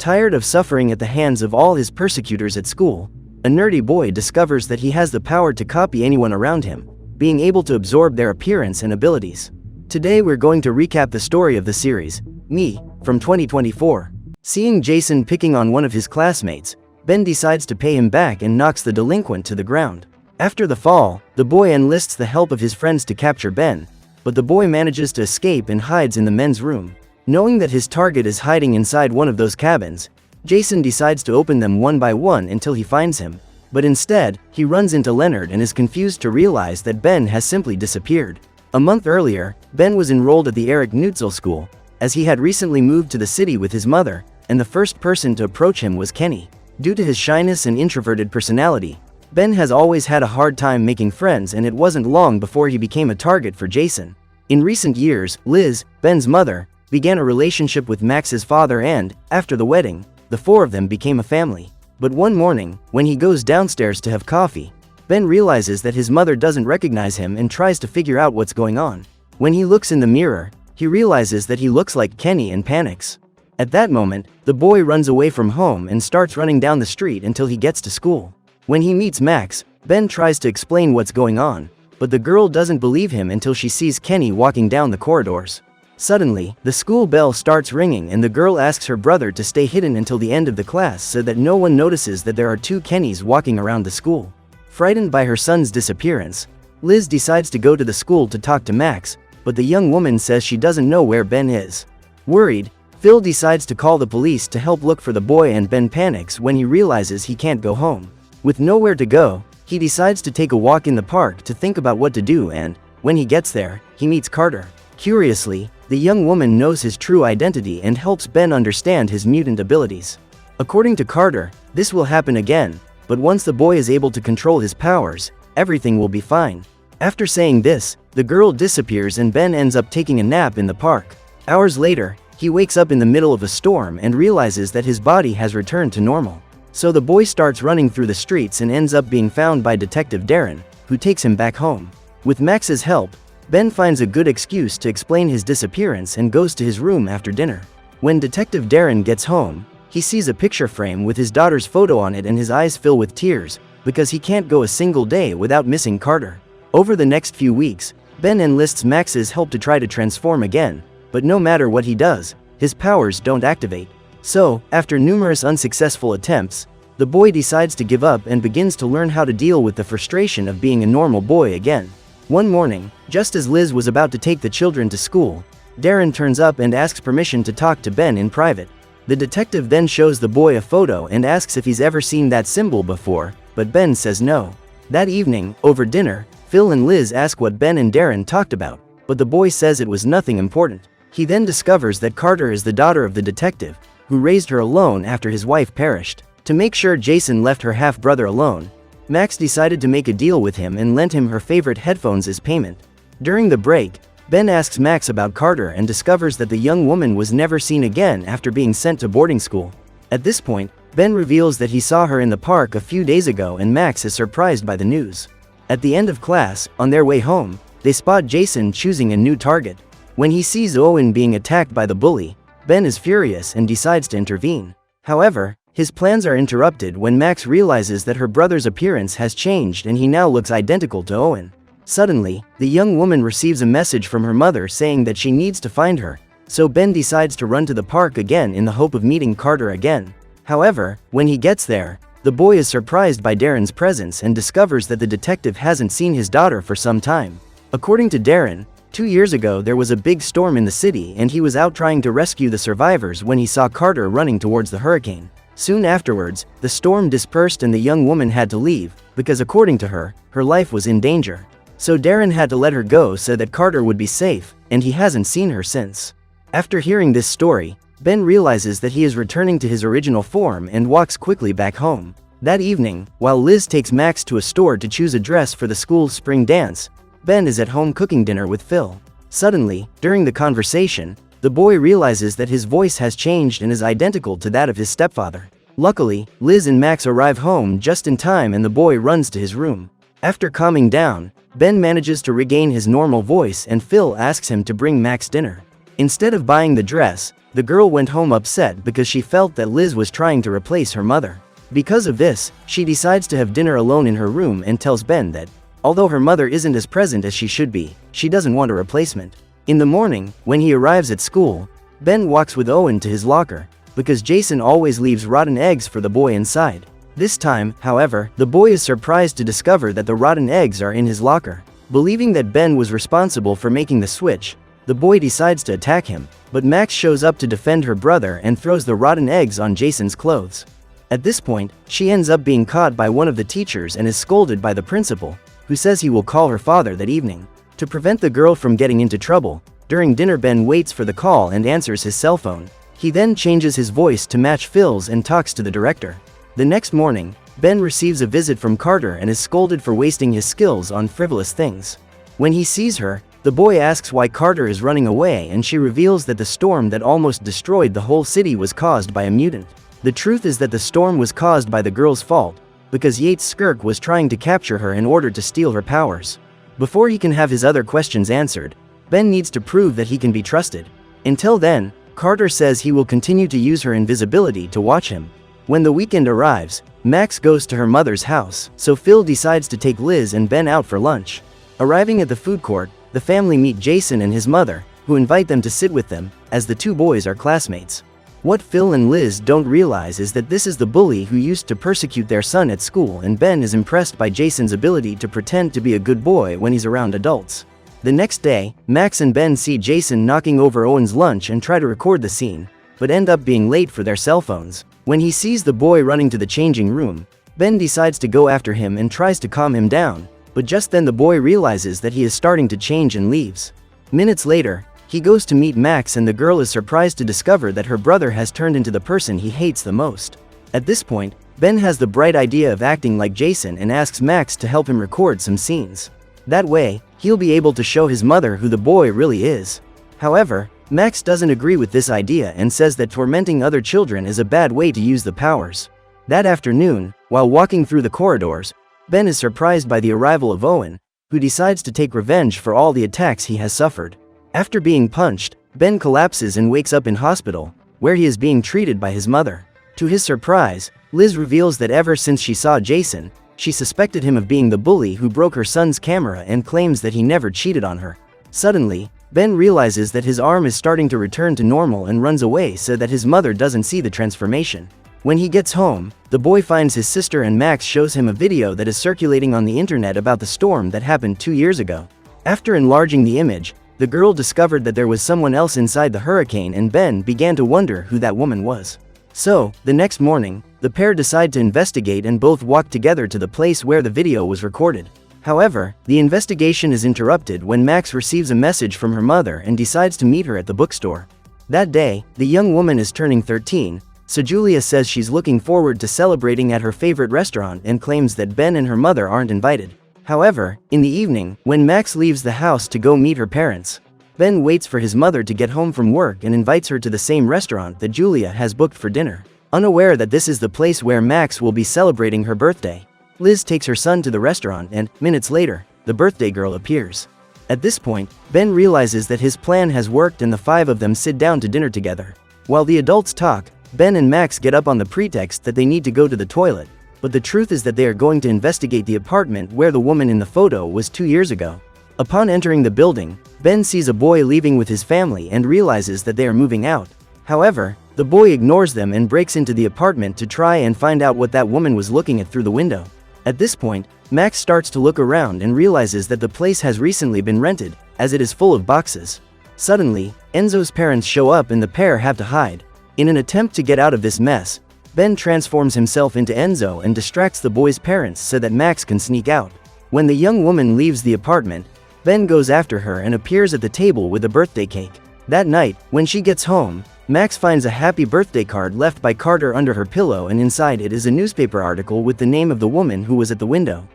Tired of suffering at the hands of all his persecutors at school, a nerdy boy discovers that he has the power to copy anyone around him, being able to absorb their appearance and abilities. Today we're going to recap the story of the series, Me, from 2024. Seeing Jason picking on one of his classmates, Ben decides to pay him back and knocks the delinquent to the ground. After the fall, the boy enlists the help of his friends to capture Ben, but the boy manages to escape and hides in the men's room. Knowing that his target is hiding inside one of those cabins, Jason decides to open them one by one until he finds him. But instead, he runs into Leonard and is confused to realize that Ben has simply disappeared. A month earlier, Ben was enrolled at the Eric Nutzel School, as he had recently moved to the city with his mother, and the first person to approach him was Kenny. Due to his shyness and introverted personality, Ben has always had a hard time making friends, and it wasn't long before he became a target for Jason. In recent years, Liz, Ben's mother, began a relationship with Max's father and, after the wedding, the four of them became a family. But one morning, when he goes downstairs to have coffee, Ben realizes that his mother doesn't recognize him and tries to figure out what's going on. When he looks in the mirror, he realizes that he looks like Kenny and panics. At that moment, the boy runs away from home and starts running down the street until he gets to school. When he meets Max, Ben tries to explain what's going on, but the girl doesn't believe him until she sees Kenny walking down the corridors. Suddenly, the school bell starts ringing and the girl asks her brother to stay hidden until the end of the class so that no one notices that there are two Kennys walking around the school. Frightened by her son's disappearance, Liz decides to go to the school to talk to Max, but the young woman says she doesn't know where Ben is. Worried, Phil decides to call the police to help look for the boy, and Ben panics when he realizes he can't go home. With nowhere to go, he decides to take a walk in the park to think about what to do, and, when he gets there, he meets Carter. Curiously, the young woman knows his true identity and helps Ben understand his mutant abilities. According to Carter, this will happen again, but once the boy is able to control his powers, everything will be fine. After saying this, the girl disappears and Ben ends up taking a nap in the park. Hours later, he wakes up in the middle of a storm and realizes that his body has returned to normal. So the boy starts running through the streets and ends up being found by Detective Darren, who takes him back home. With Max's help, Ben finds a good excuse to explain his disappearance and goes to his room after dinner. When Detective Darren gets home, he sees a picture frame with his daughter's photo on it and his eyes fill with tears, because he can't go a single day without missing Carter. Over the next few weeks, Ben enlists Max's help to try to transform again, but no matter what he does, his powers don't activate. So, after numerous unsuccessful attempts, the boy decides to give up and begins to learn how to deal with the frustration of being a normal boy again. One morning, just as Liz was about to take the children to school, Darren turns up and asks permission to talk to Ben in private. The detective then shows the boy a photo and asks if he's ever seen that symbol before, but Ben says no. That evening, over dinner, Phil and Liz ask what Ben and Darren talked about, but the boy says it was nothing important. He then discovers that Carter is the daughter of the detective, who raised her alone after his wife perished. To make sure Jason left her half-brother alone, Max decided to make a deal with him and lent him her favorite headphones as payment. During the break, Ben asks Max about Carter and discovers that the young woman was never seen again after being sent to boarding school. At this point, Ben reveals that he saw her in the park a few days ago, and Max is surprised by the news. At the end of class, on their way home, they spot Jason choosing a new target. When he sees Owen being attacked by the bully, Ben is furious and decides to intervene. However, his plans are interrupted when Max realizes that her brother's appearance has changed and he now looks identical to Owen. Suddenly, the young woman receives a message from her mother saying that she needs to find her, so Ben decides to run to the park again in the hope of meeting Carter again. However, when he gets there, the boy is surprised by Darren's presence and discovers that the detective hasn't seen his daughter for some time. According to Darren, 2 years ago there was a big storm in the city and he was out trying to rescue the survivors when he saw Carter running towards the hurricane. Soon afterwards, the storm dispersed and the young woman had to leave, because according to her, her life was in danger. So Darren had to let her go so that Carter would be safe, and he hasn't seen her since. After hearing this story, Ben realizes that he is returning to his original form and walks quickly back home. That evening, while Liz takes Max to a store to choose a dress for the school's spring dance, Ben is at home cooking dinner with Phil. Suddenly, during the conversation, the boy realizes that his voice has changed and is identical to that of his stepfather. Luckily, Liz and Max arrive home just in time and the boy runs to his room. After calming down, Ben manages to regain his normal voice and Phil asks him to bring Max dinner. Instead of buying the dress, the girl went home upset because she felt that Liz was trying to replace her mother. Because of this, she decides to have dinner alone in her room and tells Ben that, although her mother isn't as present as she should be, she doesn't want a replacement. In the morning, when he arrives at school, Ben walks with Owen to his locker, because Jason always leaves rotten eggs for the boy inside. This time, however, the boy is surprised to discover that the rotten eggs are in his locker. Believing that Ben was responsible for making the switch, the boy decides to attack him, but Max shows up to defend her brother and throws the rotten eggs on Jason's clothes. At this point, she ends up being caught by one of the teachers and is scolded by the principal, who says he will call her father that evening. To prevent the girl from getting into trouble, during dinner Ben waits for the call and answers his cell phone. He then changes his voice to match Phil's and talks to the director. The next morning, Ben receives a visit from Carter and is scolded for wasting his skills on frivolous things. When he sees her, the boy asks why Carter is running away and she reveals that the storm that almost destroyed the whole city was caused by a mutant. The truth is that the storm was caused by the girl's fault, because Yates Skirk was trying to capture her in order to steal her powers. Before he can have his other questions answered, Ben needs to prove that he can be trusted. Until then, Carter says he will continue to use her invisibility to watch him. When the weekend arrives, Max goes to her mother's house, so Phil decides to take Liz and Ben out for lunch. Arriving at the food court, the family meet Jason and his mother, who invite them to sit with them, as the two boys are classmates. What Phil and Liz don't realize is that this is the bully who used to persecute their son at school, and Ben is impressed by Jason's ability to pretend to be a good boy when he's around adults. The next day, Max and Ben see Jason knocking over Owen's lunch and try to record the scene, but end up being late for their cell phones. When he sees the boy running to the changing room, Ben decides to go after him and tries to calm him down, but just then the boy realizes that he is starting to change and leaves. Minutes later, he goes to meet Max and the girl is surprised to discover that her brother has turned into the person he hates the most. At this point, Ben has the bright idea of acting like Jason and asks Max to help him record some scenes. That way, he'll be able to show his mother who the boy really is. However, Max doesn't agree with this idea and says that tormenting other children is a bad way to use the powers. That afternoon, while walking through the corridors, Ben is surprised by the arrival of Owen, who decides to take revenge for all the attacks he has suffered. After being punched, Ben collapses and wakes up in hospital, where he is being treated by his mother. To his surprise, Liz reveals that ever since she saw Jason, she suspected him of being the bully who broke her son's camera and claims that he never cheated on her. Suddenly, Ben realizes that his arm is starting to return to normal and runs away so that his mother doesn't see the transformation. When he gets home, the boy finds his sister and Max shows him a video that is circulating on the internet about the storm that happened 2 years ago. After enlarging the image, the girl discovered that there was someone else inside the hurricane and Ben began to wonder who that woman was. So, the next morning, the pair decide to investigate and both walk together to the place where the video was recorded. However, the investigation is interrupted when Max receives a message from her mother and decides to meet her at the bookstore. That day, the young woman is turning 13, so Julia says she's looking forward to celebrating at her favorite restaurant and claims that Ben and her mother aren't invited. However, in the evening, when Max leaves the house to go meet her parents, Ben waits for his mother to get home from work and invites her to the same restaurant that Julia has booked for dinner. Unaware that this is the place where Max will be celebrating her birthday, Liz takes her son to the restaurant and, minutes later, the birthday girl appears. At this point, Ben realizes that his plan has worked and the five of them sit down to dinner together. While the adults talk, Ben and Max get up on the pretext that they need to go to the toilet, but the truth is that they are going to investigate the apartment where the woman in the photo was 2 years ago. Upon entering the building, Ben sees a boy leaving with his family and realizes that they are moving out. However, the boy ignores them and breaks into the apartment to try and find out what that woman was looking at through the window. At this point, Max starts to look around and realizes that the place has recently been rented, as it is full of boxes. Suddenly, Enzo's parents show up and the pair have to hide. In an attempt to get out of this mess, Ben transforms himself into Enzo and distracts the boy's parents so that Max can sneak out. When the young woman leaves the apartment, Ben goes after her and appears at the table with a birthday cake. That night, when she gets home, Max finds a happy birthday card left by Carter under her pillow, and inside it is a newspaper article with the name of the woman who was at the window.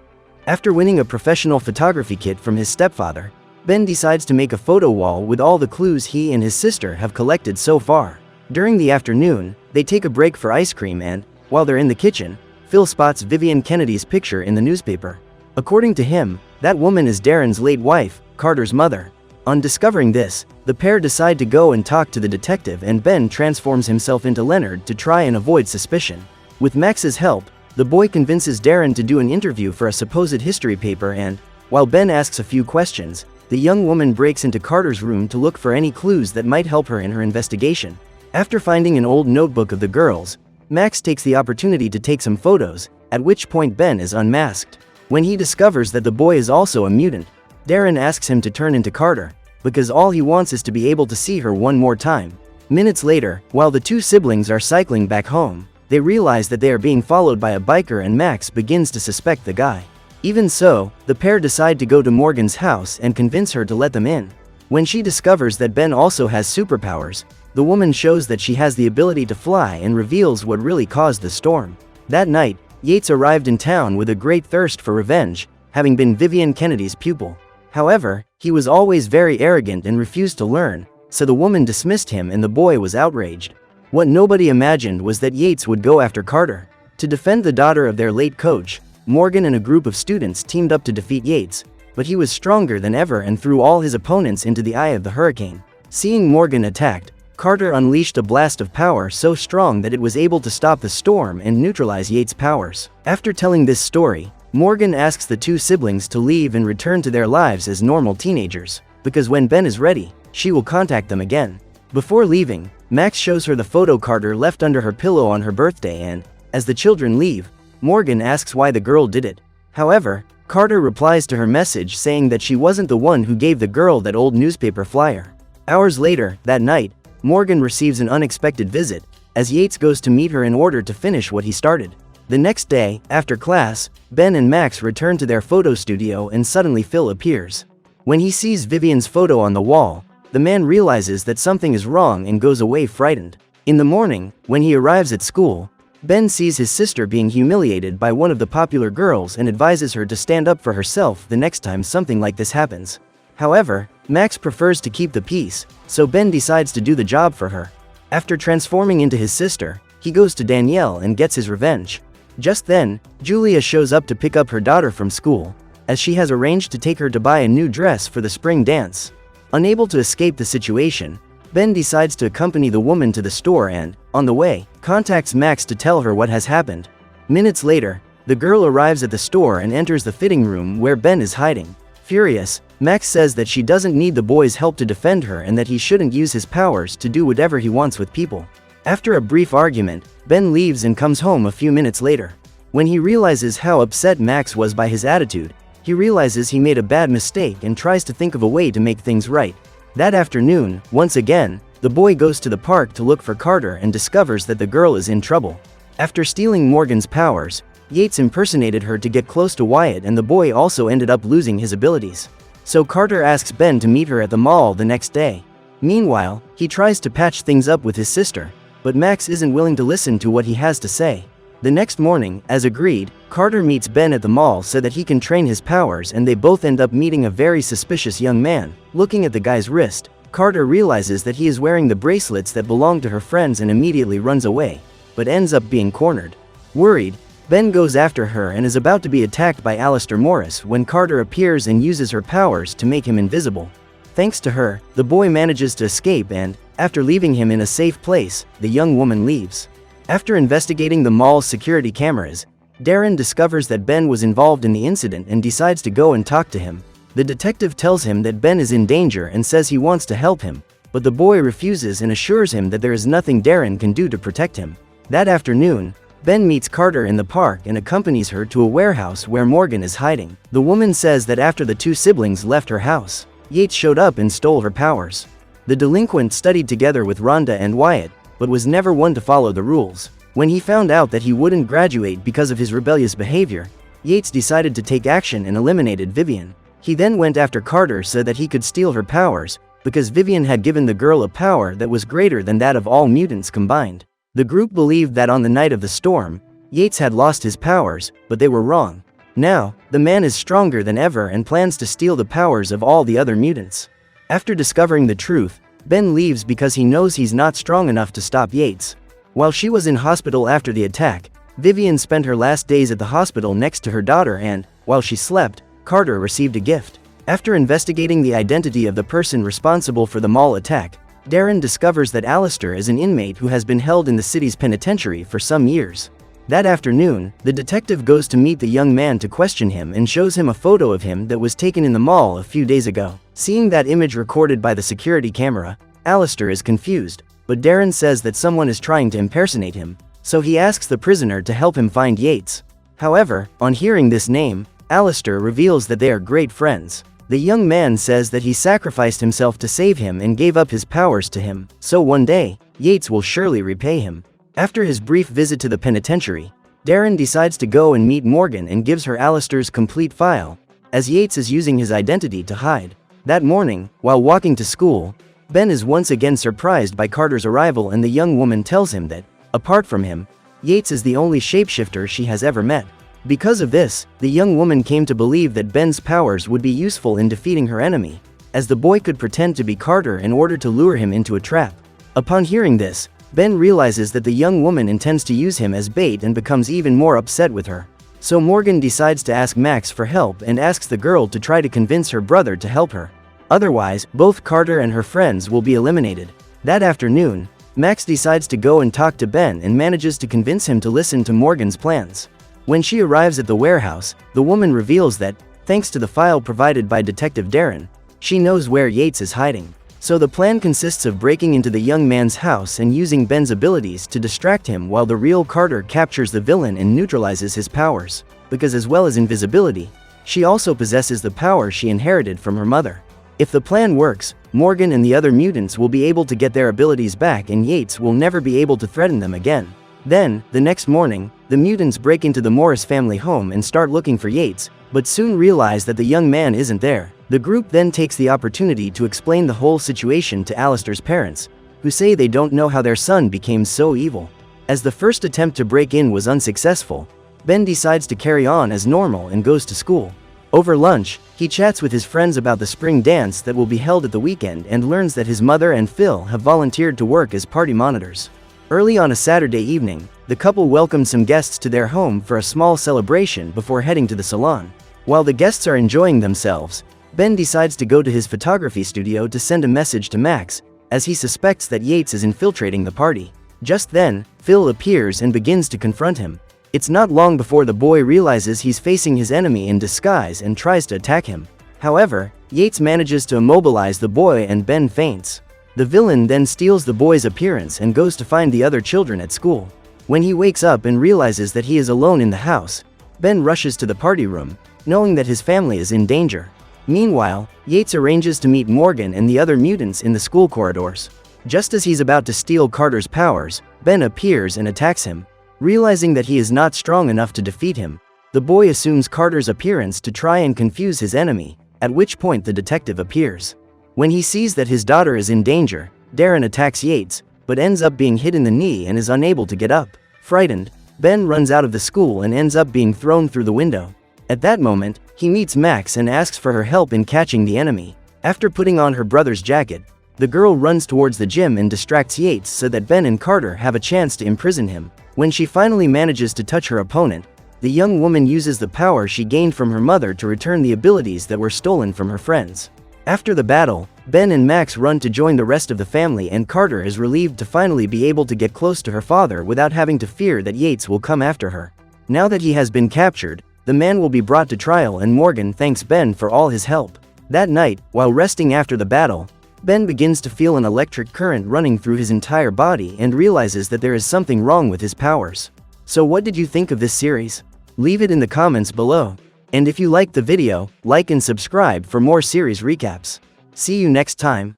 After winning a professional photography kit from his stepfather, Ben decides to make a photo wall with all the clues he and his sister have collected so far. During the afternoon, they take a break for ice cream and, while they're in the kitchen, Phil spots Vivian Kennedy's picture in the newspaper. According to him, that woman is Darren's late wife, Carter's mother. On discovering this, the pair decide to go and talk to the detective, and Ben transforms himself into Leonard to try and avoid suspicion. With Max's help, the boy convinces Darren to do an interview for a supposed history paper, and, while Ben asks a few questions, the young woman breaks into Carter's room to look for any clues that might help her in her investigation. After finding an old notebook of the girls, Max takes the opportunity to take some photos, at which point Ben is unmasked. When he discovers that the boy is also a mutant, Darren asks him to turn into Carter, because all he wants is to be able to see her one more time. Minutes later, while the two siblings are cycling back home, they realize that they are being followed by a biker, and Max begins to suspect the guy. Even so, the pair decide to go to Morgan's house and convince her to let them in. When she discovers that Ben also has superpowers, the woman shows that she has the ability to fly and reveals what really caused the storm. That night, Yates arrived in town with a great thirst for revenge, having been Vivian Kennedy's pupil. However, he was always very arrogant and refused to learn, so the woman dismissed him and the boy was outraged. What nobody imagined was that Yates would go after Carter. To defend the daughter of their late coach, Morgan and a group of students teamed up to defeat Yates, but he was stronger than ever and threw all his opponents into the eye of the hurricane. Seeing Morgan attacked, Carter unleashed a blast of power so strong that it was able to stop the storm and neutralize Yates' powers. After telling this story, Morgan asks the two siblings to leave and return to their lives as normal teenagers, because when Ben is ready, she will contact them again. Before leaving, Max shows her the photo Carter left under her pillow on her birthday, and, as the children leave, Morgan asks why the girl did it. However, Carter replies to her message saying that she wasn't the one who gave the girl that old newspaper flyer. Hours later, that night, Morgan receives an unexpected visit, as Yates goes to meet her in order to finish what he started. The next day, after class, Ben and Max return to their photo studio and suddenly Phil appears. When he sees Vivian's photo on the wall, the man realizes that something is wrong and goes away frightened. In the morning, when he arrives at school, Ben sees his sister being humiliated by one of the popular girls and advises her to stand up for herself the next time something like this happens. However, Max prefers to keep the peace, so Ben decides to do the job for her. After transforming into his sister, he goes to Danielle and gets his revenge. Just then, Julia shows up to pick up her daughter from school, as she has arranged to take her to buy a new dress for the spring dance. Unable to escape the situation, Ben decides to accompany the woman to the store and, on the way, contacts Max to tell her what has happened. Minutes later, the girl arrives at the store and enters the fitting room where Ben is hiding. Furious, Max says that she doesn't need the boy's help to defend her and that he shouldn't use his powers to do whatever he wants with people. After a brief argument, Ben leaves and comes home a few minutes later. When he realizes how upset Max was by his attitude, he realizes he made a bad mistake and tries to think of a way to make things right. That afternoon, once again, the boy goes to the park to look for Carter and discovers that the girl is in trouble. After stealing Morgan's powers, Yates impersonated her to get close to Wyatt, and the boy also ended up losing his abilities. So Carter asks Ben to meet her at the mall the next day. Meanwhile, he tries to patch things up with his sister, but Max isn't willing to listen to what he has to say. The next morning, as agreed, Carter meets Ben at the mall so that he can train his powers, and they both end up meeting a very suspicious young man. Looking at the guy's wrist, Carter realizes that he is wearing the bracelets that belong to her friends and immediately runs away, but ends up being cornered. Worried, Ben goes after her and is about to be attacked by Alistair Morris when Carter appears and uses her powers to make him invisible. Thanks to her, the boy manages to escape and, after leaving him in a safe place, the young woman leaves. After investigating the mall's security cameras, Darren discovers that Ben was involved in the incident and decides to go and talk to him. The detective tells him that Ben is in danger and says he wants to help him, but the boy refuses and assures him that there is nothing Darren can do to protect him. That afternoon, Ben meets Carter in the park and accompanies her to a warehouse where Morgan is hiding. The woman says that after the two siblings left her house, Yates showed up and stole her powers. The delinquent studied together with Rhonda and Wyatt, but was never one to follow the rules. When he found out that he wouldn't graduate because of his rebellious behavior, Yates decided to take action and eliminated Vivian. He then went after Carter so that he could steal her powers, because Vivian had given the girl a power that was greater than that of all mutants combined. The group believed that on the night of the storm, Yates had lost his powers, but they were wrong. Now, the man is stronger than ever and plans to steal the powers of all the other mutants. After discovering the truth, Ben leaves because he knows he's not strong enough to stop Yates. While she was in hospital after the attack, Vivian spent her last days at the hospital next to her daughter and, while she slept, Carter received a gift. After investigating the identity of the person responsible for the mall attack, Darren discovers that Alistair is an inmate who has been held in the city's penitentiary for some years. That afternoon, the detective goes to meet the young man to question him and shows him a photo of him that was taken in the mall a few days ago. Seeing that image recorded by the security camera, Alistair is confused, but Darren says that someone is trying to impersonate him, so he asks the prisoner to help him find Yates. However, on hearing this name, Alistair reveals that they are great friends. The young man says that he sacrificed himself to save him and gave up his powers to him, so one day, Yates will surely repay him. After his brief visit to the penitentiary, Darren decides to go and meet Morgan and gives her Alistair's complete file, as Yates is using his identity to hide. That morning, while walking to school, Ben is once again surprised by Carter's arrival, and the young woman tells him that, apart from him, Yates is the only shapeshifter she has ever met. Because of this, the young woman came to believe that Ben's powers would be useful in defeating her enemy, as the boy could pretend to be Carter in order to lure him into a trap. Upon hearing this, Ben realizes that the young woman intends to use him as bait and becomes even more upset with her. So Morgan decides to ask Max for help and asks the girl to try to convince her brother to help her. Otherwise, both Carter and her friends will be eliminated. That afternoon, Max decides to go and talk to Ben and manages to convince him to listen to Morgan's plans. When she arrives at the warehouse, the woman reveals that, thanks to the file provided by Detective Darren, she knows where Yates is hiding. So the plan consists of breaking into the young man's house and using Ben's abilities to distract him while the real Carter captures the villain and neutralizes his powers, because as well as invisibility, she also possesses the power she inherited from her mother. If the plan works, Morgan and the other mutants will be able to get their abilities back and Yates will never be able to threaten them again. Then, the next morning, the mutants break into the Morris family home and start looking for Yates, but soon realize that the young man isn't there. The group then takes the opportunity to explain the whole situation to Alistair's parents, who say they don't know how their son became so evil. As the first attempt to break in was unsuccessful, Ben decides to carry on as normal and goes to school. Over lunch, he chats with his friends about the spring dance that will be held at the weekend and learns that his mother and Phil have volunteered to work as party monitors. Early on a Saturday evening, the couple welcomes some guests to their home for a small celebration before heading to the salon. While the guests are enjoying themselves, Ben decides to go to his photography studio to send a message to Max, as he suspects that Yates is infiltrating the party. Just then, Phil appears and begins to confront him. It's not long before the boy realizes he's facing his enemy in disguise and tries to attack him. However, Yates manages to immobilize the boy and Ben faints. The villain then steals the boy's appearance and goes to find the other children at school. When he wakes up and realizes that he is alone in the house, Ben rushes to the party room, knowing that his family is in danger. Meanwhile, Yates arranges to meet Morgan and the other mutants in the school corridors. Just as he's about to steal Carter's powers, Ben appears and attacks him. Realizing that he is not strong enough to defeat him, the boy assumes Carter's appearance to try and confuse his enemy, at which point the detective appears. When he sees that his daughter is in danger, Darren attacks Yates, but ends up being hit in the knee and is unable to get up. Frightened, Ben runs out of the school and ends up being thrown through the window. At that moment, he meets Max and asks for her help in catching the enemy. After putting on her brother's jacket, the girl runs towards the gym and distracts Yates so that Ben and Carter have a chance to imprison him. When she finally manages to touch her opponent, the young woman uses the power she gained from her mother to return the abilities that were stolen from her friends. After the battle, Ben and Max run to join the rest of the family and Carter is relieved to finally be able to get close to her father without having to fear that Yates will come after her. Now that he has been captured, the man will be brought to trial and Morgan thanks Ben for all his help. That night, while resting after the battle, Ben begins to feel an electric current running through his entire body and realizes that there is something wrong with his powers. So what did you think of this series? Leave it in the comments below. And if you liked the video, like and subscribe for more series recaps. See you next time.